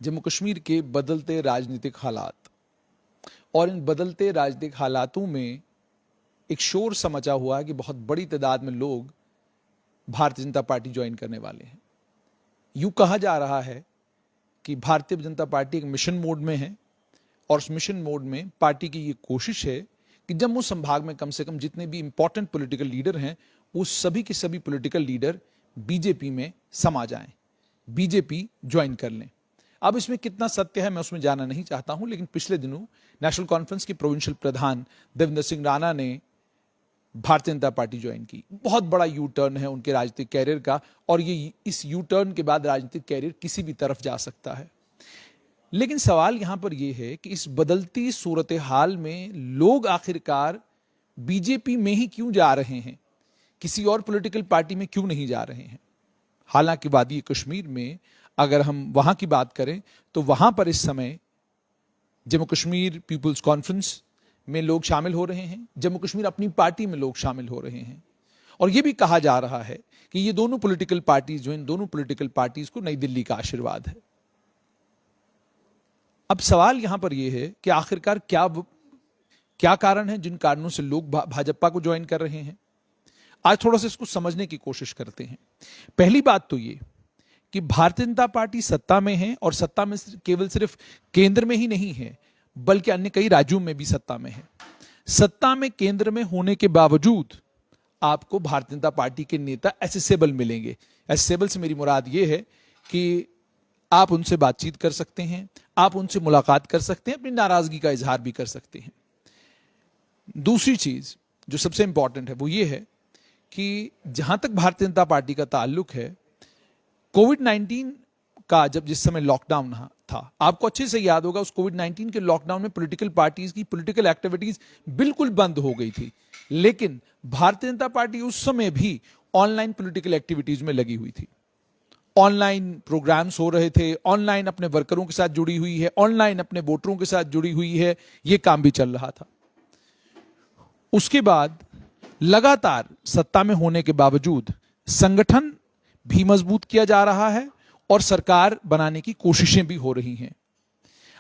जम्मू कश्मीर के बदलते राजनीतिक हालात और इन बदलते राजनीतिक हालातों में एक शोर समझा हुआ है कि बहुत बड़ी तादाद में लोग भारतीय जनता पार्टी ज्वाइन करने वाले हैं। यूं कहा जा रहा है कि भारतीय जनता पार्टी एक मिशन मोड में है और उस मिशन मोड में पार्टी की ये कोशिश है कि जम्मू संभाग में कम से कम जितने भी इंपॉर्टेंट पॉलिटिकल लीडर हैं वो सभी के सभी पॉलिटिकल लीडर बीजेपी में समा जाएं, बीजेपी ज्वाइन कर लें। अब इसमें कितना सत्य है मैं उसमें जाना नहीं चाहता हूं, लेकिन पिछले दिनों नेशनल कॉन्फ्रेंस के प्रोविंशियल प्रधान देवेंद्र सिंह राणा ने भारतीय जनता पार्टी ज्वाइन की। बहुत बड़ा यू टर्न है उनके राजनीतिक कैरियर का और ये इस यू टर्न के बाद राजनीतिक कैरियर किसी भी तरफ जा सकता है। लेकिन सवाल यहां पर यह है कि इस बदलती सूरत हाल में लोग आखिरकार बीजेपी में ही क्यों जा रहे हैं, किसी और पॉलिटिकल पार्टी में क्यों नहीं जा रहे हैं। हालांकि वादी कश्मीर में अगर हम वहां की बात करें तो वहां पर इस समय जम्मू कश्मीर पीपुल्स कॉन्फ्रेंस में लोग शामिल हो रहे हैं, जम्मू कश्मीर अपनी पार्टी में लोग शामिल हो रहे हैं और यह भी कहा जा रहा है कि ये दोनों पॉलिटिकल पार्टीज जो इन दोनों पॉलिटिकल पार्टीज को नई दिल्ली का आशीर्वाद है। अब सवाल यहां पर यह है कि आखिरकार क्या कारण है जिन कारणों से लोग भाजपा को ज्वाइन कर रहे हैं। आज थोड़ा सा इसको समझने की कोशिश करते हैं। पहली बात तो ये कि भारतीय जनता पार्टी सत्ता में है और सत्ता में केवल सिर्फ केंद्र में ही नहीं है बल्कि अन्य कई राज्यों में भी सत्ता में है। सत्ता में केंद्र में होने के बावजूद आपको भारतीय जनता पार्टी के नेता एसेसेबल मिलेंगे। एसेसेबल से मेरी मुराद यह है कि आप उनसे बातचीत कर सकते हैं, आप उनसे मुलाकात कर सकते हैं, अपनी नाराजगी का इजहार भी कर सकते हैं। दूसरी चीज जो सबसे इंपॉर्टेंट है वो ये है कि जहां तक भारतीय जनता पार्टी का ताल्लुक है, कोविड-19 का जब जिस समय लॉकडाउन था, आपको अच्छे से याद होगा उस कोविड-19 के लॉकडाउन में पॉलिटिकल पार्टीज की पॉलिटिकल एक्टिविटीज बिल्कुल बंद हो गई थी, लेकिन भारतीय जनता पार्टी उस समय भी ऑनलाइन पॉलिटिकल एक्टिविटीज में लगी हुई थी। ऑनलाइन प्रोग्राम्स हो रहे थे, ऑनलाइन अपने वर्करों के साथ जुड़ी हुई है, ऑनलाइन अपने वोटरों के साथ जुड़ी हुई है, यह काम भी चल रहा था। उसके बाद लगातार सत्ता में होने के बावजूद संगठन भी मजबूत किया जा रहा है और सरकार बनाने की कोशिशें भी हो रही हैं।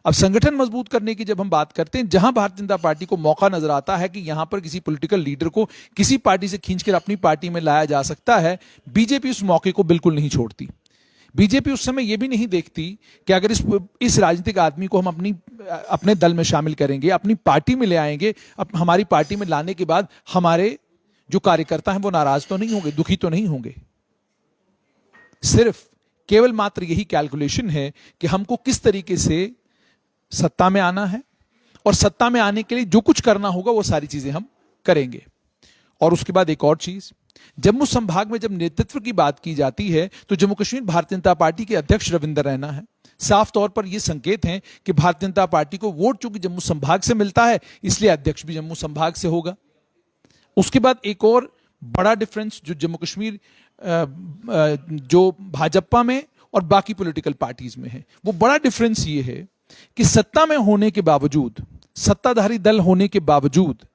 अब संगठन मजबूत करने की जब हम बात करते हैं, जहां भारतीय जनता पार्टी को मौका नजर आता है कि यहां पर किसी पॉलिटिकल लीडर को किसी पार्टी से खींचकर अपनी पार्टी में लाया जा सकता है, बीजेपी उस मौके को बिल्कुल नहीं छोड़ती। बीजेपी उस समय यह भी नहीं देखती कि अगर इस राजनीतिक आदमी को हम अपने दल में शामिल करेंगे, अपनी पार्टी में ले आएंगे, हमारी पार्टी में लाने के बाद हमारे जो कार्यकर्ता हैं वो नाराज तो नहीं होंगे, दुखी तो नहीं होंगे। सिर्फ केवल मात्र यही कैलकुलेशन है कि हमको किस तरीके से सत्ता में आना है और सत्ता में आने के लिए जो कुछ करना होगा वो सारी चीजें हम करेंगे। और उसके बाद एक और चीज, जम्मू संभाग में जब नेतृत्व की बात की जाती है तो जम्मू कश्मीर भारतीय जनता पार्टी के अध्यक्ष रविंद्र रैना है। साफ तौर पर यह संकेत है कि भारतीय जनता पार्टी को वोट चूंकि जम्मू संभाग से मिलता है इसलिए अध्यक्ष भी जम्मू संभाग से होगा। उसके बाद एक और बड़ा डिफरेंस जो जम्मू कश्मीर जो भाजपा में और बाकी पॉलिटिकल पार्टीज में है, वो बड़ा डिफरेंस ये है कि सत्ता में होने के बावजूद, सत्ताधारी दल होने के बावजूद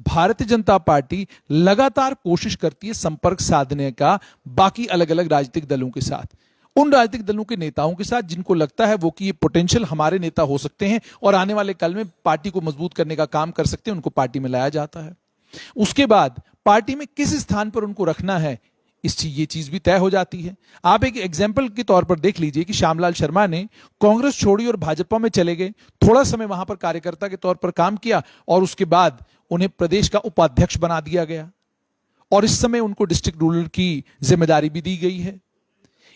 भारतीय जनता पार्टी लगातार कोशिश करती है संपर्क साधने का बाकी अलग अलग राजनीतिक दलों के साथ, उन राजनीतिक दलों के नेताओं के साथ जिनको लगता है वो कि ये पोटेंशियल हमारे नेता हो सकते हैं और आने वाले कल में पार्टी को मजबूत करने का काम कर सकते हैं, उनको पार्टी में लाया जाता है। उसके बाद पार्टी में किस स्थान पर उनको रखना है ये चीज भी तय हो जाती है। आप एक एग्जाम्पल के तौर पर देख लीजिए कि श्यामलाल शर्मा ने कांग्रेस छोड़ी और भाजपा में चले गए, थोड़ा समय वहां पर कार्यकर्ता के तौर पर काम किया और उसके बाद उन्हें प्रदेश का उपाध्यक्ष बना दिया गया और इस समय उनको डिस्ट्रिक्ट रूरल की जिम्मेदारी भी दी गई है।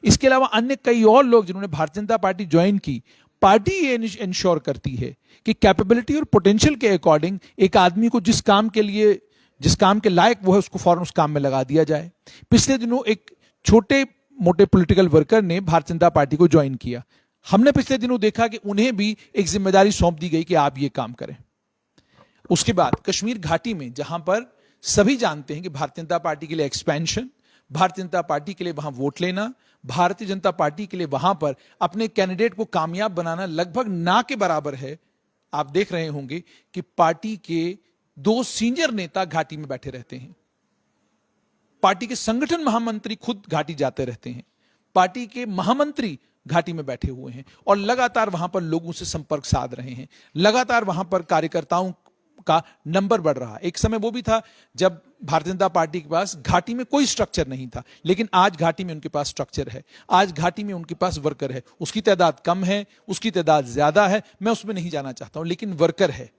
इसके अलावा अन्य कई और लोग जिन्होंने भारतीय जनता पार्टी ज्वाइन की, पार्टी ये इंश्योर करती है कि कैपेबिलिटी और पोटेंशियल के अकॉर्डिंग एक आदमी को जिस काम के लायक वो है उसको फौरन उस काम में लगा दिया जाए। पिछले दिनों एक छोटे मोटे पॉलिटिकल वर्कर ने भारतीय जनता पार्टी को ज्वाइन किया। हमने पिछले दिनों देखा कि उन्हें भी एक जिम्मेदारी सौंप दी गई कि आप ये काम करें। उसके बाद कश्मीर घाटी में जहां पर सभी जानते हैं कि भारतीय जनता पार्टी के लिए एक्सपेंशन, भारतीय जनता पार्टी के लिए वहां वोट लेना, भारतीय जनता पार्टी के लिए वहां पर अपने कैंडिडेट को कामयाब बनाना लगभग ना के बराबर है। आप देख रहे होंगे कि पार्टी के 2 सीनियर नेता घाटी में बैठे रहते हैं, पार्टी के संगठन महामंत्री खुद घाटी जाते रहते हैं, पार्टी के महामंत्री घाटी में बैठे हुए हैं और लगातार वहां पर लोगों से संपर्क साध रहे हैं, लगातार वहां पर कार्यकर्ताओं का नंबर बढ़ रहा। एक समय वो भी था जब भारतीय जनता पार्टी के पास घाटी में कोई स्ट्रक्चर नहीं था, लेकिन आज घाटी में उनके पास स्ट्रक्चर है, आज घाटी में उनके पास वर्कर है। उसकी तादाद कम है, उसकी तादाद ज्यादा है, मैं उसमें नहीं जाना चाहता हूं, लेकिन वर्कर है।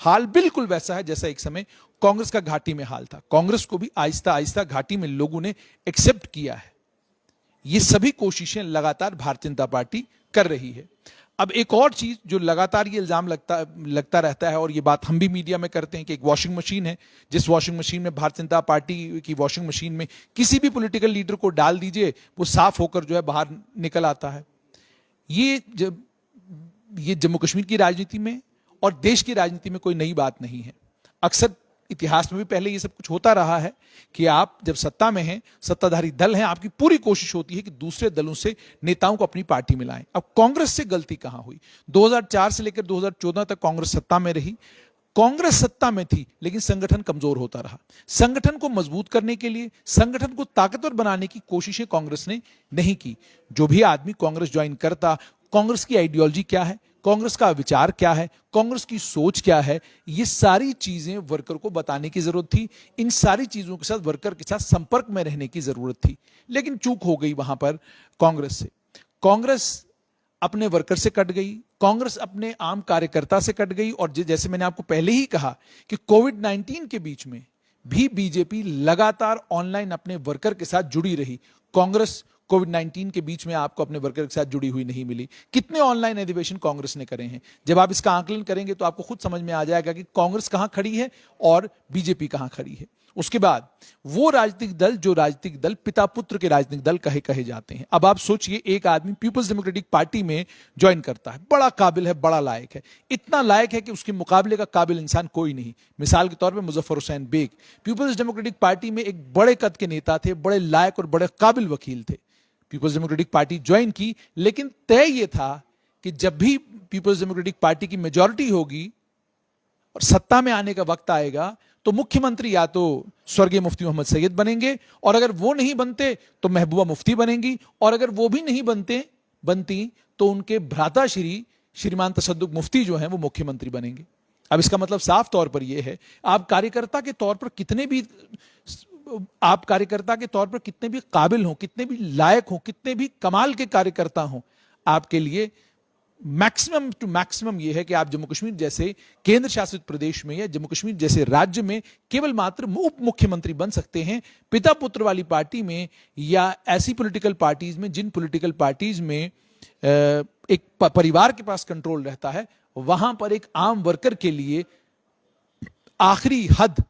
हाल बिल्कुल वैसा है जैसा एक समय कांग्रेस का घाटी में हाल था। कांग्रेस को भी आहिस्ता आहिस्ता घाटी में लोगों ने एक्सेप्ट किया है। ये सभी कोशिशें लगातार भारतीय जनता पार्टी कर रही है। अब एक और चीज जो लगातार ये इल्जाम लगता रहता है, और ये बात हम भी मीडिया में करते हैं कि एक वॉशिंग मशीन है, जिस वॉशिंग मशीन में भारतीय जनता पार्टी की वॉशिंग मशीन में किसी भी पॉलिटिकल लीडर को डाल दीजिए, वो साफ होकर जो है बाहर निकल आता है। ये जम्मू कश्मीर की राजनीति में और देश की राजनीति में कोई नई बात नहीं है। अक्सर इतिहास में भी पहले ये सब कुछ होता रहा है कि आप जब सत्ता में हैं, सत्ताधारी दल हैं, आपकी पूरी कोशिश होती है कि दूसरे दलों से नेताओं को अपनी पार्टी में लाएं। अब कांग्रेस से गलती कहां हुई? 2004 से लेकर 2014 तक कांग्रेस सत्ता में रही, कांग्रेस सत्ता में थी, लेकिन संगठन कमजोर होता रहा। संगठन को मजबूत करने के लिए, संगठन को ताकतवर बनाने की कोशिशें कांग्रेस ने नहीं की। जो भी आदमी कांग्रेस ज्वाइन करता, कांग्रेस की आइडियोलॉजी क्या है, कांग्रेस का विचार क्या है, कांग्रेस की सोच क्या है, ये सारी चीजें वर्कर को बताने की जरूरत थी। इन सारी चीजों के साथ वर्कर के साथ संपर्क में रहने की जरूरत थी, लेकिन चूक हो गई वहां पर कांग्रेस से। कांग्रेस अपने वर्कर से कट गई, कांग्रेस अपने आम कार्यकर्ता से कट गई। और जैसे मैंने आपको पहले ही कहा कि कोविड-19 के बीच में भी बीजेपी लगातार ऑनलाइन अपने वर्कर के साथ जुड़ी रही। कांग्रेस कोविड-19 के बीच में आपको अपने वर्कर के साथ जुड़ी हुई नहीं मिली। कितने ऑनलाइन अधिवेशन कांग्रेस ने करे हैं? जब आप इसका आकलन करेंगे तो आपको खुद समझ में आ जाएगा कि कांग्रेस कहां खड़ी है और बीजेपी कहां खड़ी है। उसके बाद वो राजनीतिक दल, जो राजनीतिक दल पिता पुत्र के राजनीतिक दल कहे जाते हैं। अब आप सोचिए, एक आदमी पीपल्स डेमोक्रेटिक पार्टी में ज्वाइन करता है, बड़ा काबिल है, बड़ा लायक है, इतना लायक है कि उसके मुकाबले का काबिल इंसान कोई नहीं। मिसाल के तौर पर Muzaffar Hussain Baig Peoples Democratic Party में एक बड़े कद के नेता थे, बड़े लायक और बड़े काबिल वकील थे। पीपल्स डेमोक्रेटिक पार्टी ज्वाइन की, लेकिन तय यह था कि जब भी पीपल्स डेमोक्रेटिक पार्टी की मेजॉरिटी होगी और सत्ता में आने का वक्त आएगा, तो मुख्यमंत्री या तो स्वर्गीय मुफ्ती मोहम्मद सैयद बनेंगे, और अगर वो नहीं बनते तो महबूबा मुफ्ती बनेंगी, और अगर वो भी नहीं बनती तो उनके भ्राता श्रीमान तसद्दुक मुफ्ती जो हैं वो मुख्यमंत्री बनेंगे। अब इसका मतलब साफ तौर पर यह है, आप कार्यकर्ता के तौर पर कितने भी काबिल हों, कितने भी लायक हों, कितने भी कमाल के कार्यकर्ता हों, आपके लिए मैक्सिमम टू मैक्सिमम यह है कि आप जम्मू कश्मीर जैसे केंद्र शासित प्रदेश में या जम्मू कश्मीर जैसे राज्य में केवल मात्र उप मुख्यमंत्री बन सकते हैं। पिता पुत्र वाली पार्टी में या ऐसी पॉलिटिकल पार्टीज में, जिन पॉलिटिकल पार्टीज में एक परिवार के पास कंट्रोल रहता है, वहां पर एक आम वर्कर के लिए आखिरी हद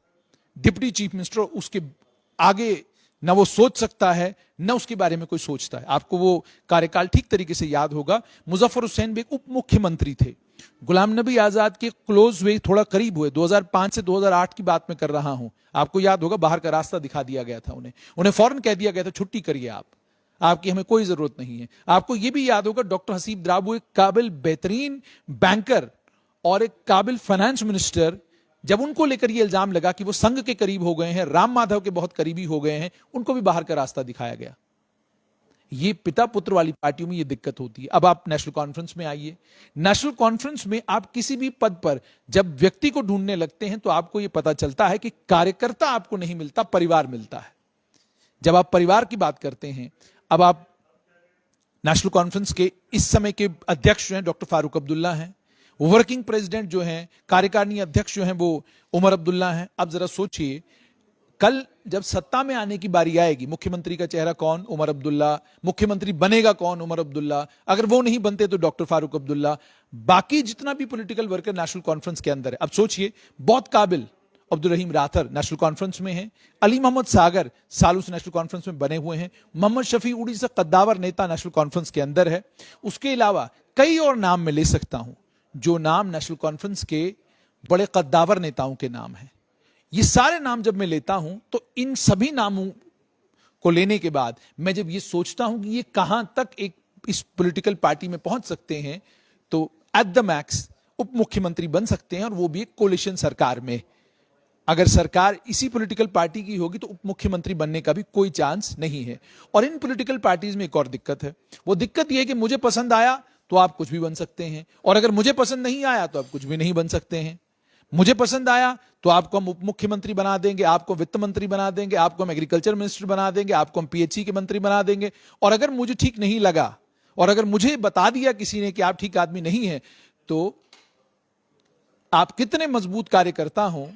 डिप्टी चीफ मिनिस्टर, उसके आगे न वो सोच सकता है न उसके बारे में कोई सोचता है। आपको वो कार्यकाल ठीक तरीके से याद होगा। मुजफ्फर हुसैन बेग उप मुख्यमंत्री थे, गुलाम नबी आजाद के क्लोज हुए, थोड़ा करीब हुए। 2005 से 2008 की बात मैं कर रहा हूं। आपको याद होगा, बाहर का रास्ता दिखा दिया गया था उन्हें फौरन कह दिया गया था, छुट्टी करिए आपकी हमें कोई जरूरत नहीं है। आपको यह भी याद होगा, डॉक्टर हसीब द्राबू एक काबिल बेहतरीन बैंकर और एक काबिल फाइनेंस मिनिस्टर, जब उनको लेकर यह इल्जाम लगा कि वो संघ के करीब हो गए हैं, राम माधव के बहुत करीबी हो गए हैं, उनको भी बाहर का रास्ता दिखाया गया। ये पिता पुत्र वाली पार्टियों में ये दिक्कत होती है। अब आप नेशनल कॉन्फ्रेंस में आइए, नेशनल कॉन्फ्रेंस में आप किसी भी पद पर जब व्यक्ति को ढूंढने लगते हैं तो आपको यह पता चलता है कि कार्यकर्ता आपको नहीं मिलता, परिवार मिलता है। जब आप परिवार की बात करते हैं, अब आप नेशनल कॉन्फ्रेंस के इस समय के अध्यक्ष जो हैं डॉक्टर फारूक अब्दुल्ला हैं, वर्किंग प्रेसिडेंट जो हैं, कार्यकारिणी अध्यक्ष जो हैं वो उमर अब्दुल्ला हैं। अब जरा सोचिए, कल जब सत्ता में आने की बारी आएगी, मुख्यमंत्री का चेहरा कौन? उमर अब्दुल्ला। मुख्यमंत्री बनेगा कौन? उमर अब्दुल्ला। अगर वो नहीं बनते तो डॉक्टर फारूक अब्दुल्ला। बाकी जितना भी पॉलिटिकल वर्कर नेशनल कॉन्फ्रेंस के अंदर है, अब सोचिए, बहुत काबिल अब्दुल रहीम राथर नेशनल कॉन्फ्रेंस में हैं, अली मोहम्मद सागर सालों से नेशनल कॉन्फ्रेंस में बने हुए हैं, मोहम्मद शफी उड़ीसा कद्दावर नेता नेशनल कॉन्फ्रेंस के अंदर है। उसके अलावा कई और नाम मैं ले सकता हूं, जो नाम नेशनल कॉन्फ्रेंस के बड़े कद्दावर नेताओं के नाम हैं। ये सारे नाम जब मैं लेता हूं तो इन सभी नामों को लेने के बाद मैं जब ये सोचता हूं कि ये कहां तक इस पॉलिटिकल पार्टी में पहुंच सकते हैं, तो एट द मैक्स उप मुख्यमंत्री बन सकते हैं, और वो भी एक कोलिशन सरकार में। अगर सरकार इसी पॉलिटिकल पार्टी की होगी तो उप मुख्यमंत्री बनने का भी कोई चांस नहीं है। और इन पॉलिटिकल पार्टीज में एक और दिक्कत है, वो दिक्कत यह है कि मुझे पसंद आया तो आप कुछ भी बन सकते हैं, और अगर मुझे पसंद नहीं आया तो आप कुछ भी नहीं बन सकते हैं। मुझे पसंद आया तो आपको हम उप मुख्यमंत्री बना देंगे, आपको वित्त मंत्री बना देंगे, आपको हम एग्रीकल्चर मिनिस्टर बना देंगे, आपको हम पीएचई के मंत्री बना देंगे। और अगर मुझे ठीक नहीं लगा, और अगर मुझे बता दिया किसी ने कि आप ठीक आदमी नहीं है, तो आप कितने मजबूत कार्यकर्ता हो,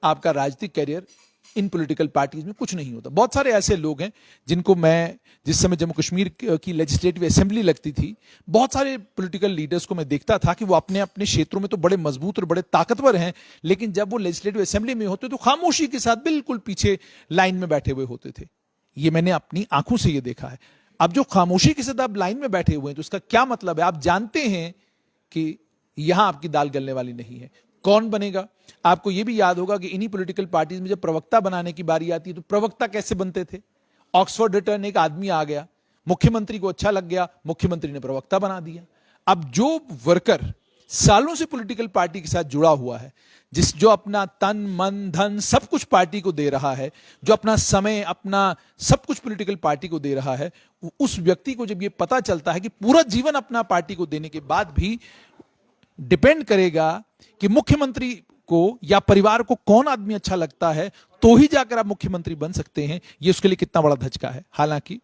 आपका राजनीतिक करियर इन पॉलिटिकल पार्टीज में कुछ नहीं होता। बहुत सारे ऐसे लोग हैं जिनको मैं, जिस समय जम्मू कश्मीर की लेजिस्लेटिव असेंबली लगती थी, बहुत सारे पॉलिटिकल लीडर्स को मैं देखता था कि वो अपने अपने क्षेत्रों में तो बड़े मजबूत और बड़े ताकतवर हैं, लेकिन जब वो लेजिस्लेटिव असेंबली में होते तो खामोशी के साथ बिल्कुल पीछे लाइन में बैठे हुए होते थे। ये मैंने अपनी आंखों से ये देखा है। अब जो खामोशी के साथ आप लाइन में बैठे हुए हैं, तो उसका क्या मतलब है? आप जानते हैं कि यहां आपकी दाल गलने वाली नहीं है। कौन बनेगा? आपको यह भी याद होगा कि इन्हीं पॉलिटिकल पार्टीज में जब प्रवक्ता बनाने की बारी आती है तो प्रवक्ता कैसे बनते थे? ऑक्सफोर्ड रिटर्न एक आदमी आ गया, मुख्यमंत्री को अच्छा लग गया, मुख्यमंत्री ने प्रवक्ता बना दिया। अब जो वर्कर सालों से पॉलिटिकल पार्टी के साथ जुड़ा हुआ है, जो अपना तन मन धन सब कुछ पार्टी को दे रहा है, जो अपना समय अपना सब कुछ पॉलिटिकल पार्टी को दे रहा है, उस व्यक्ति को जब यह पता चलता है कि पूरा जीवन अपना पार्टी को देने के बाद भी डिपेंड करेगा कि मुख्यमंत्री को या परिवार को कौन आदमी अच्छा लगता है तो ही जाकर आप मुख्यमंत्री बन सकते हैं, ये उसके लिए कितना बड़ा धचका है। हालांकि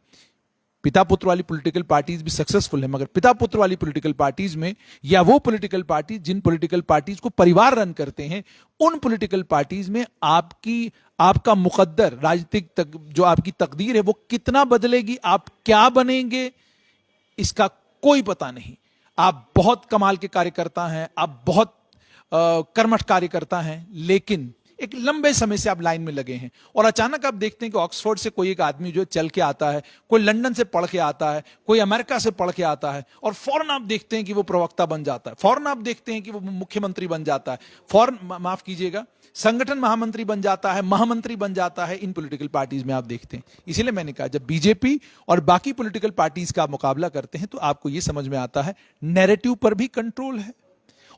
पिता पुत्र वाली पॉलिटिकल पार्टीज भी सक्सेसफुल है, मगर पिता पुत्र वाली पॉलिटिकल पार्टीज में, या वो पॉलिटिकल पार्टी जिन पॉलिटिकल पार्टीज को परिवार रन करते हैं, उन पॉलिटिकल पार्टीज में आपका मुकद्दर राजनीतिक जो आपकी तकदीर है वो कितना बदलेगी, आप क्या बनेंगे, इसका कोई पता नहीं। आप बहुत कमाल के कार्यकर्ता हैं, आप बहुत कर्मठ कार्यकर्ता हैं, लेकिन एक लंबे समय से आप लाइन में लगे हैं और अचानक आप देखते हैं कि ऑक्सफोर्ड से कोई एक आदमी जो चल के आता है, कोई लंदन से पढ़ के आता है, कोई अमेरिका से पढ़ के आता है, और फौरन आप देखते हैं कि वो प्रवक्ता बन जाता है, फौरन आप देखते हैं कि वो मुख्यमंत्री बन जाता है, फौरन माफ कीजिएगा संगठन महामंत्री बन जाता है, महामंत्री बन जाता है। इन पॉलिटिकल पार्टीज में आप देखते हैं। इसीलिए मैंने कहा जब बीजेपी और बाकी पॉलिटिकल पार्टीज का मुकाबला करते हैं तो आपको यह समझ में आता है नैरेटिव पर भी कंट्रोल है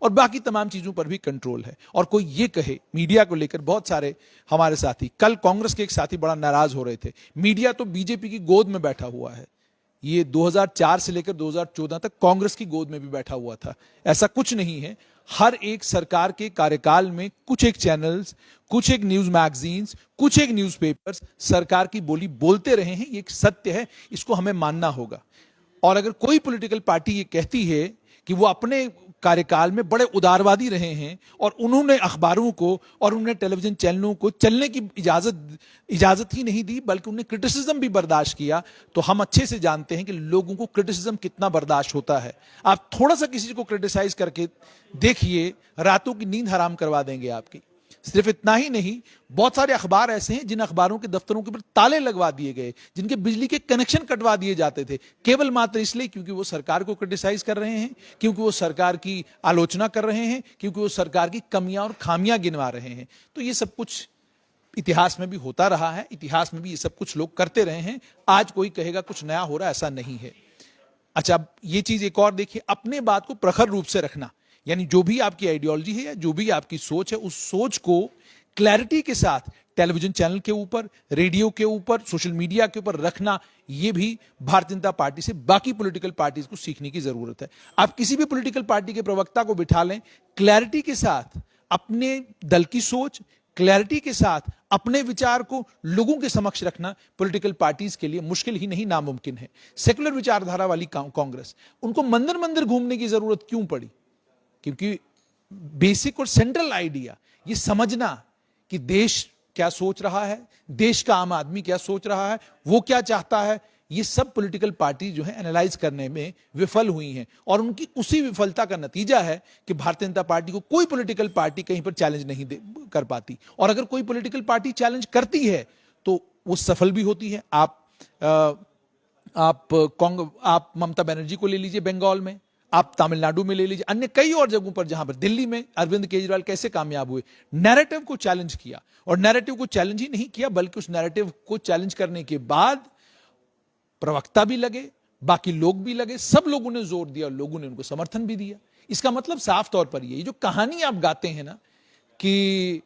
और बाकी तमाम चीजों पर भी कंट्रोल है। और कोई ये कहे, मीडिया को लेकर बहुत सारे हमारे साथी, कल कांग्रेस के एक साथी बड़ा नाराज हो रहे थे, मीडिया तो बीजेपी की गोद में बैठा हुआ है। ये 2004 से लेकर 2014 तक कांग्रेस की गोद में भी बैठा हुआ था। ऐसा कुछ नहीं है। हर एक सरकार के कार्यकाल में कुछ एक चैनल्स, कुछ एक न्यूज मैगजीन्स, कुछ एक न्यूज़पेपर्स सरकार की बोली बोलते रहे हैं। ये एक सत्य है, इसको हमें मानना होगा। और अगर कोई पॉलिटिकल पार्टी ये कहती है कि वो अपने कार्यकाल में बड़े उदारवादी रहे हैं और उन्होंने अखबारों को और उन्होंने टेलीविजन चैनलों को चलने की इजाजत ही नहीं दी, बल्कि उन्हें क्रिटिसिज्म भी बर्दाश्त किया, तो हम अच्छे से जानते हैं कि लोगों को क्रिटिसिज्म कितना बर्दाश्त होता है। आप थोड़ा सा किसी को क्रिटिसाइज करके देखिए, रातों की नींद हराम करवा देंगे आपकी। सिर्फ इतना ही नहीं, बहुत सारे अखबार ऐसे हैं जिन अखबारों के दफ्तरों के ऊपर ताले लगवा दिए गए, जिनके बिजली के कनेक्शन कटवा दिए जाते थे, केवल मात्र इसलिए क्योंकि वो सरकार को क्रिटिसाइज कर रहे हैं, क्योंकि वो सरकार की आलोचना कर रहे हैं, क्योंकि वो सरकार की कमियां और खामियां गिनवा रहे हैं। तो ये सब कुछ इतिहास में भी होता रहा है, इतिहास में भी ये सब कुछ लोग करते रहे हैं। आज कोई कहेगा कुछ नया हो रहा है, ऐसा नहीं है। अच्छा, ये चीज एक और देखिए, अपने बात को प्रखर रूप से रखना, यानी जो भी आपकी आइडियोलॉजी है या जो भी आपकी सोच है, उस सोच को क्लैरिटी के साथ टेलीविजन चैनल के ऊपर, रेडियो के ऊपर, सोशल मीडिया के ऊपर रखना, यह भी भारतीय जनता पार्टी से बाकी पॉलिटिकल पार्टीज को सीखने की जरूरत है। आप किसी भी पॉलिटिकल पार्टी के प्रवक्ता को बिठा लें, क्लैरिटी के साथ अपने दल की सोच, क्लैरिटी के साथ अपने विचार को लोगों के समक्ष रखना पॉलिटिकल पार्टीज के लिए मुश्किल ही नहीं, नामुमकिन है। सेकुलर विचारधारा वाली कांग्रेस, उनको मंदिर मंदिर घूमने की जरूरत क्यों पड़ी? क्योंकि बेसिक और सेंट्रल आइडिया ये समझना कि देश क्या सोच रहा है, देश का आम आदमी क्या सोच रहा है, वो क्या चाहता है, ये सब पॉलिटिकल पार्टी जो है एनालाइज करने में विफल हुई हैं। और उनकी उसी विफलता का नतीजा है कि भारतीय जनता पार्टी को कोई पॉलिटिकल पार्टी कहीं पर चैलेंज नहीं कर पाती। और अगर कोई पॉलिटिकल पार्टी चैलेंज करती है तो वो सफल भी होती है। आप ममता बनर्जी को ले लीजिए बंगाल में, आप तमिलनाडु में ले लीजिए, अन्य कई और जगहों पर, जहां पर दिल्ली में अरविंद केजरीवाल कैसे कामयाब हुए, नैरेटिव को चैलेंज किया। और नैरेटिव को चैलेंज ही नहीं किया, बल्कि उस नैरेटिव को चैलेंज करने के बाद प्रवक्ता भी लगे, बाकी लोग भी लगे, सब लोगों ने जोर दिया और लोगों ने उनको समर्थन भी दिया। इसका मतलब साफ तौर पर ये जो कहानी आप गाते हैं ना कि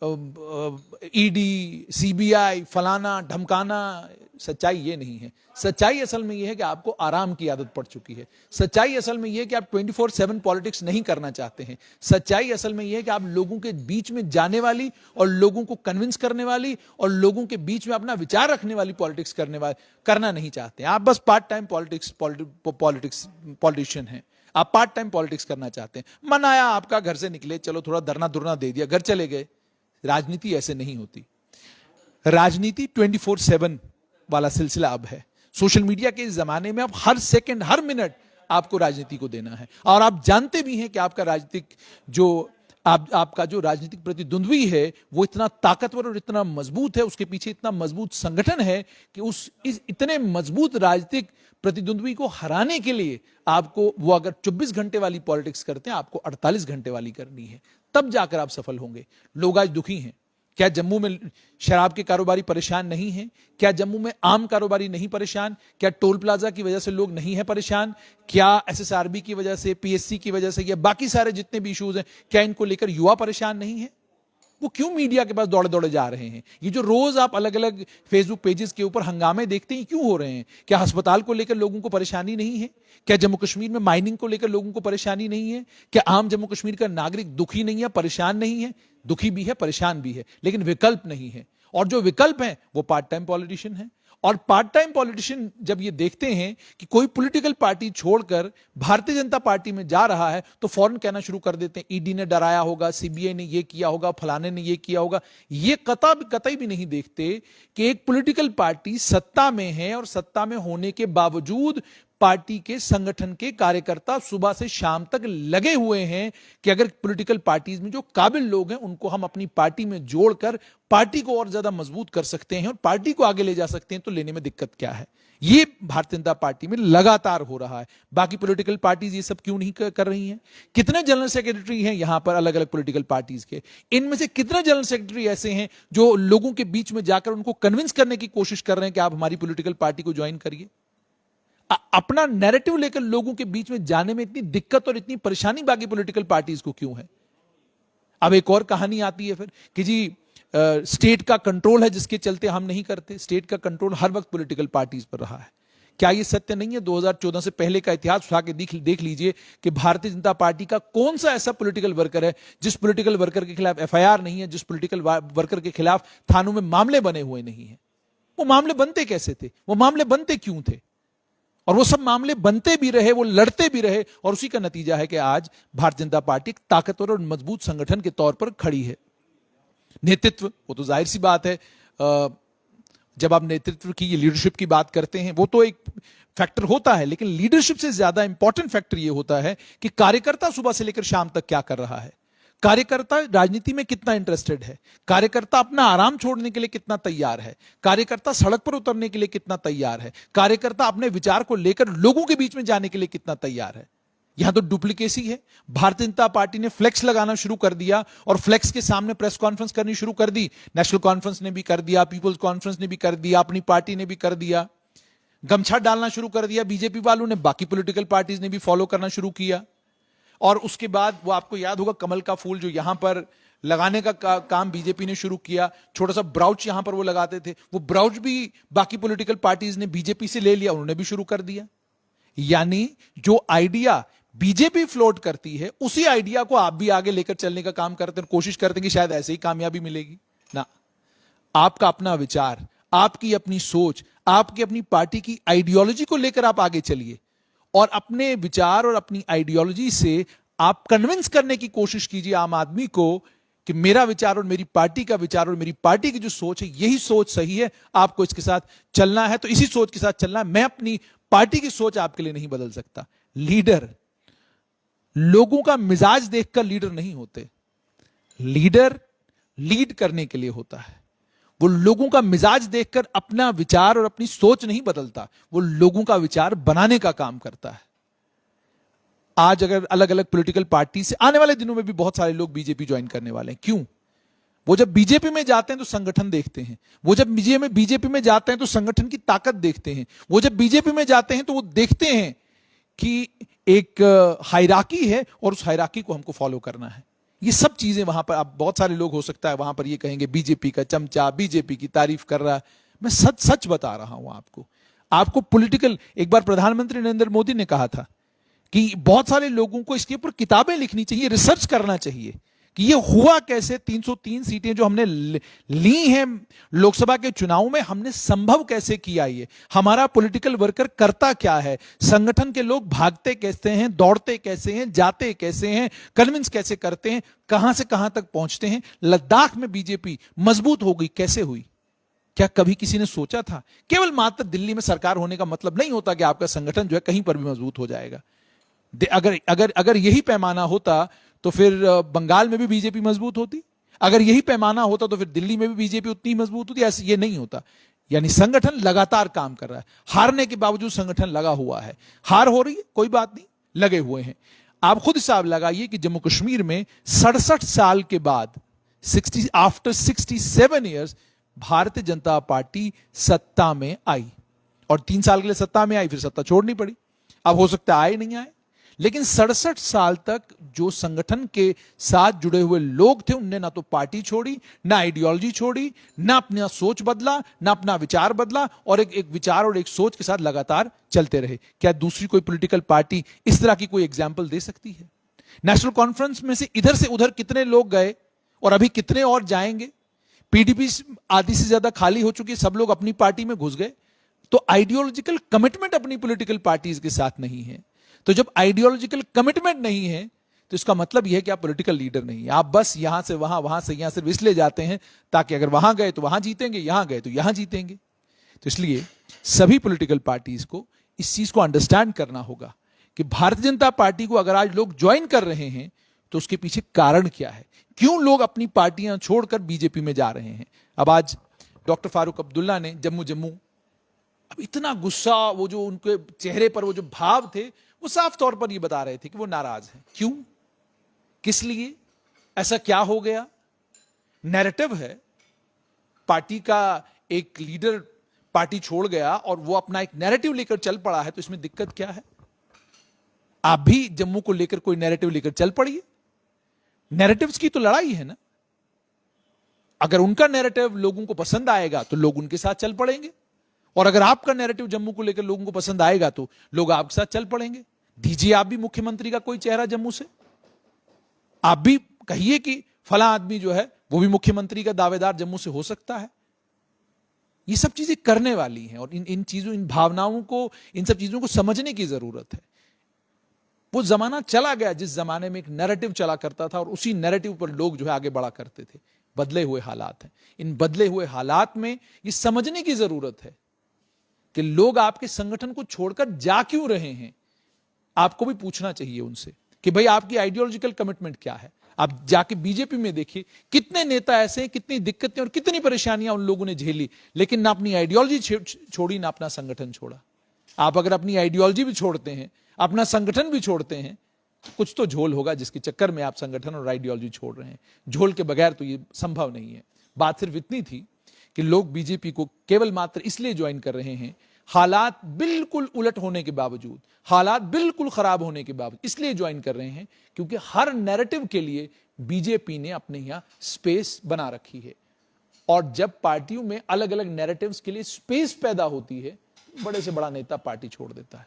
ईडी, सीबीआई, फलाना ढमकाना, सच्चाई ये नहीं है। सच्चाई असल में ये है कि आपको आराम की आदत पड़ चुकी है। सच्चाई असल में ये है कि आप 24/7 पॉलिटिक्स नहीं करना चाहते हैं। सच्चाई असल में ये है कि आप लोगों के बीच में जाने वाली और लोगों को कन्विंस करने वाली और लोगों के बीच में अपना विचार रखने वाली पॉलिटिक्स करना नहीं चाहते। आप बस पार्ट टाइम पॉलिटिशियन हैं। आप पार्ट टाइम पॉलिटिक्स करना चाहते हैं। मन आया आपका, घर से निकले, चलो थोड़ा धरना धुरना दे दिया, घर चले गए। राजनीति ऐसे नहीं होती। राजनीति 24/7 वाला सिलसिला अब है। सोशल मीडिया के इस जमाने में अब हर सेकंड, हर मिनट आपको राजनीति को देना है। और आप जानते भी हैं कि आपका जो राजनीतिक प्रतिद्वंद्वी है वो इतना ताकतवर और इतना मजबूत है, उसके पीछे इतना मजबूत संगठन है कि इस इतने मजबूत राजनीतिक प्रतिद्वंद्वी को हराने के लिए आपको, वो अगर 24 घंटे वाली पॉलिटिक्स करते हैं, आपको 48 घंटे वाली करनी है, तब जाकर आप सफल होंगे। लोग आज दुखी हैं। क्या जम्मू में शराब के कारोबारी परेशान नहीं हैं? क्या जम्मू में आम कारोबारी नहीं परेशान? क्या टोल प्लाजा की वजह से लोग नहीं हैं परेशान? क्या एसएसआरबी की वजह से, पीएससी की वजह से, या बाकी सारे जितने भी इश्यूज हैं, क्या इनको लेकर युवा परेशान नहीं है? वो क्यों मीडिया के पास दौड़े दौड़े जा रहे हैं? ये जो रोज आप अलग अलग फेसबुक पेजेस के ऊपर हंगामे देखते हैं, क्यों हो रहे हैं? क्या अस्पताल को लेकर लोगों को परेशानी नहीं है? क्या जम्मू कश्मीर में माइनिंग को लेकर लोगों को परेशानी नहीं है? क्या आम जम्मू कश्मीर का नागरिक दुखी नहीं है, परेशान नहीं है? दुखी भी है, परेशान भी है, लेकिन विकल्प नहीं है। और जो विकल्प है वो पार्ट टाइम पॉलिटिशियन है। और पार्ट टाइम पॉलिटिशियन जब ये देखते हैं कि कोई पॉलिटिकल पार्टी छोड़कर भारतीय जनता पार्टी में जा रहा है, तो फौरन कहना शुरू कर देते हैं ईडी ने डराया होगा, सीबीआई ने ये किया होगा, फलाने ने ये किया होगा। ये कतई भी नहीं देखते कि एक पॉलिटिकल पार्टी सत्ता में है और सत्ता में होने के बावजूद पार्टी के संगठन के कार्यकर्ता सुबह से शाम तक लगे हुए हैं कि अगर पॉलिटिकल पार्टीज में जो काबिल लोग हैं उनको हम अपनी पार्टी में जोड़कर पार्टी को और ज्यादा मजबूत कर सकते हैं और पार्टी को आगे ले जा सकते हैं, तो लेने में दिक्कत क्या है? ये भारतीय जनता पार्टी में लगातार हो रहा है। बाकी पॉलिटिकल पार्टीज ये सब क्यों नहीं कर रही हैं? कितने जनरल सेक्रेटरी हैं यहां पर अलग अलग पॉलिटिकल पार्टीज के? इनमें से कितने जनरल सेक्रेटरी ऐसे हैं जो लोगों के बीच में जाकर उनको कन्विंस करने की कोशिश कर रहे हैं कि आप हमारी पॉलिटिकल पार्टी को ज्वाइन करिए? अपना नैरेटिव लेकर लोगों के बीच में जाने में इतनी दिक्कत और इतनी परेशानी बाकी पॉलिटिकल पार्टीज को क्यों है? अब एक और कहानी आती है फिर कि जी स्टेट का कंट्रोल है जिसके चलते हम नहीं करते। स्टेट का कंट्रोल हर वक्त पॉलिटिकल पार्टीज पर रहा है। क्या यह सत्य नहीं है? 2014 से पहले का इतिहास उठा के देख लीजिए कि भारतीय जनता पार्टी का कौन सा ऐसा पॉलिटिकल वर्कर है जिस पॉलिटिकल वर्कर के खिलाफ एफआईआर नहीं है, जिस पॉलिटिकल वर्कर के खिलाफ थानों में मामले बने हुए नहीं है। वो मामले बनते कैसे थे? वो मामले बनते क्यों थे? और वो सब मामले बनते भी रहे, वो लड़ते भी रहे, और उसी का नतीजा है कि आज भारतीय जनता पार्टी एक ताकतवर और मजबूत संगठन के तौर पर खड़ी है। नेतृत्व, वो तो जाहिर सी बात है, जब आप नेतृत्व की, ये लीडरशिप की बात करते हैं, वो तो एक फैक्टर होता है, लेकिन लीडरशिप से ज्यादा इंपॉर्टेंट फैक्टर ये होता है कि कार्यकर्ता सुबह से लेकर शाम तक क्या कर रहा है। कार्यकर्ता राजनीति में कितना इंटरेस्टेड है, कार्यकर्ता अपना आराम छोड़ने के लिए कितना तैयार है, कार्यकर्ता सड़क पर उतरने के लिए कितना तैयार है, कार्यकर्ता अपने विचार को लेकर लोगों के बीच में जाने के लिए कितना तैयार है। यहां तो डुप्लीकेसी है। भारतीय जनता पार्टी ने फ्लेक्स लगाना शुरू कर दिया और फ्लेक्स के सामने प्रेस कॉन्फ्रेंस करनी शुरू कर दी। नेशनल कॉन्फ्रेंस ने भी कर दिया, पीपल्स कॉन्फ्रेंस ने भी कर दिया, अपनी पार्टी ने भी कर दिया। गमछा डालना शुरू कर दिया बीजेपी वालों ने, बाकी पॉलिटिकल पार्टीज ने भी फॉलो करना शुरू किया। और उसके बाद वो आपको याद होगा कमल का फूल जो यहां पर लगाने का काम बीजेपी ने शुरू किया। छोटा सा ब्राउच यहां पर वो लगाते थे, वो ब्राउच भी बाकी पॉलिटिकल पार्टीज ने बीजेपी से ले लिया, उन्होंने भी शुरू कर दिया। यानी जो आइडिया बीजेपी फ्लोट करती है उसी आइडिया को आप भी आगे लेकर चलने का काम करते हैं, कोशिश करते हैं कि शायद ऐसे ही कामयाबी मिलेगी ना। आपका अपना विचार, आपकी अपनी सोच, आपकी अपनी पार्टी की आइडियोलॉजी को लेकर आप आगे चलिए और अपने विचार और अपनी आइडियोलॉजी से आप कन्विंस करने की कोशिश कीजिए आम आदमी को कि मेरा विचार और मेरी पार्टी का विचार और मेरी पार्टी की जो सोच है यही सोच सही है, आपको इसके साथ चलना है तो इसी सोच के साथ चलना है। मैं अपनी पार्टी की सोच आपके लिए नहीं बदल सकता। लीडर लोगों का मिजाज देखकर लीडर नहीं होते, लीडर लीड करने के लिए होता है। वो लोगों का मिजाज देखकर अपना विचार और अपनी सोच नहीं बदलता, वो लोगों का विचार बनाने का काम करता है। आज अगर अलग अलग पॉलिटिकल पार्टी से आने वाले दिनों में भी बहुत सारे लोग बीजेपी ज्वाइन करने वाले हैं, क्यों? वो जब बीजेपी में जाते हैं तो संगठन देखते हैं, वो जब बीजेपी में जाते हैं तो संगठन की ताकत देखते हैं, वो जब बीजेपी में जाते हैं तो वो देखते हैं कि एक हायरार्की है और उस हायरार्की को हमको फॉलो करना है। ये सब चीजें वहां पर, आप बहुत सारे लोग हो सकता है वहां पर ये कहेंगे बीजेपी का चमचा, बीजेपी की तारीफ कर रहा है। मैं सच सच बता रहा हूं आपको पॉलिटिकल, एक बार प्रधानमंत्री नरेंद्र मोदी ने कहा था कि बहुत सारे लोगों को इसके ऊपर किताबें लिखनी चाहिए, रिसर्च करना चाहिए कि ये हुआ कैसे, 303 सीटें जो हमने ली हैं लोकसभा के चुनाव में, हमने संभव कैसे किया, ये हमारा पॉलिटिकल वर्कर करता क्या है, संगठन के लोग भागते कैसे हैं, दौड़ते कैसे हैं, जाते कैसे हैं, कन्विंस कैसे करते हैं, कहां से कहां तक पहुंचते हैं। लद्दाख में बीजेपी मजबूत हो गई, कैसे हुई? क्या कभी किसी ने सोचा था? केवल मात्र दिल्ली में सरकार होने का मतलब नहीं होता कि आपका संगठन जो है कहीं पर भी मजबूत हो जाएगा। अगर अगर अगर यही पैमाना होता तो फिर बंगाल में भी बीजेपी मजबूत होती, अगर यही पैमाना होता तो फिर दिल्ली में भी बीजेपी उतनी ही मजबूत होती। ऐसे ये नहीं होता। यानी संगठन लगातार काम कर रहा है, हारने के बावजूद संगठन लगा हुआ है। हार हो रही है, कोई बात नहीं, लगे हुए हैं। आप खुद हिसाब लगाइए कि जम्मू कश्मीर में 67 साल के बाद, after 67 years, Bharatiya Janata party सत्ता में आई, और 3 साल के लिए सत्ता में आई, फिर सत्ता छोड़नी पड़ी। अब हो सकता है आए नहीं आए, लेकिन 67 साल तक जो संगठन के साथ जुड़े हुए लोग थे, उनने ना तो पार्टी छोड़ी, ना आइडियोलॉजी छोड़ी, ना अपना सोच बदला, ना अपना विचार बदला, और एक विचार और एक सोच के साथ लगातार चलते रहे। क्या दूसरी कोई पॉलिटिकल पार्टी इस तरह की कोई एग्जाम्पल दे सकती है? नेशनल कॉन्फ्रेंस में से इधर से उधर कितने लोग गए और अभी कितने और जाएंगे? पीडीपी आधी से ज्यादा खाली हो चुकी है, सब लोग अपनी पार्टी में घुस गए। तो आइडियोलॉजिकल कमिटमेंट अपनी पॉलिटिकल पार्टीज के साथ नहीं है। तो जब आइडियोलॉजिकल कमिटमेंट नहीं है तो इसका मतलब यह है कि आप पॉलिटिकल लीडर नहीं है। आप बस यहां से वहां, वहां से यहां सिर्फ इसलिए जाते हैं ताकि अगर वहां गए तो वहां जीतेंगे, यहां गए तो यहां जीतेंगे। तो इसलिए सभी पॉलिटिकल पार्टीज को इस चीज को अंडरस्टैंड करना होगा कि भारतीय जनता पार्टी को अगर आज लोग ज्वाइन कर रहे हैं तो उसके पीछे कारण क्या है, क्यों लोग अपनी पार्टियां छोड़कर बीजेपी में जा रहे हैं। अब आज डॉक्टर फारूक अब्दुल्ला ने जम्मू, अब इतना गुस्सा, वो जो उनके चेहरे पर वो जो भाव थे, वो साफ तौर पर ये बता रहे थे कि वो नाराज हैं। क्यों, किस लिए, ऐसा क्या हो गया? नैरेटिव है, पार्टी का एक लीडर पार्टी छोड़ गया और वो अपना एक नैरेटिव लेकर चल पड़ा है, तो इसमें दिक्कत क्या है? आप भी जम्मू को लेकर कोई नैरेटिव लेकर चल पड़िए। नैरेटिव्स की तो लड़ाई है ना। अगर उनका नैरेटिव लोगों को पसंद आएगा तो लोग उनके साथ चल पड़ेंगे, और अगर आपका नैरेटिव जम्मू को लेकर लोगों को पसंद आएगा तो लोग आपके साथ चल पड़ेंगे। दीजिए आप भी मुख्यमंत्री का कोई चेहरा जम्मू से, आप भी कहिए कि फला आदमी जो है वो भी मुख्यमंत्री का दावेदार जम्मू से हो सकता है। ये सब चीजें करने वाली हैं, और इन चीजों, इन भावनाओं को, इन सब चीजों को समझने की जरूरत है। वो जमाना चला गया जिस जमाने में एक नैरेटिव चला करता था और उसी नैरेटिव पर लोग जो है आगे बढ़ा करते थे। बदले हुए हालात हैं। इन बदले हुए हालात में ये समझने की जरूरत है कि लोग आपके संगठन को छोड़कर जा क्यों रहे हैं। आपको भी पूछना चाहिए उनसे कि भाई आपकी आइडियोलॉजिकल कमिटमेंट क्या है। आप जाके बीजेपी में देखिए, कितने नेता ऐसे हैं, कितनी दिक्कतें और कितनी परेशानियां उन लोगों ने झेली, लेकिन ना अपनी आइडियोलॉजी छोड़ी, ना अपना संगठन छोड़ा। आप अगर अपनी आइडियोलॉजी भी छोड़ते हैं, अपना संगठन भी छोड़ते हैं, कुछ तो झोल होगा जिसके चक्कर में आप संगठन और आइडियोलॉजी छोड़ रहे हैं। झोल के बगैर तो ये संभव नहीं है। बात सिर्फ इतनी थी कि लोग बीजेपी को केवल मात्र इसलिए ज्वाइन कर रहे हैं, हालात बिल्कुल उलट होने के बावजूद, हालात बिल्कुल खराब होने के बावजूद इसलिए ज्वाइन कर रहे हैं क्योंकि हर नैरेटिव के लिए बीजेपी ने अपने यहां स्पेस बना रखी है। और जब पार्टियों में अलग अलग नैरेटिव्स के लिए स्पेस पैदा होती है, बड़े से बड़ा नेता पार्टी छोड़ देता है।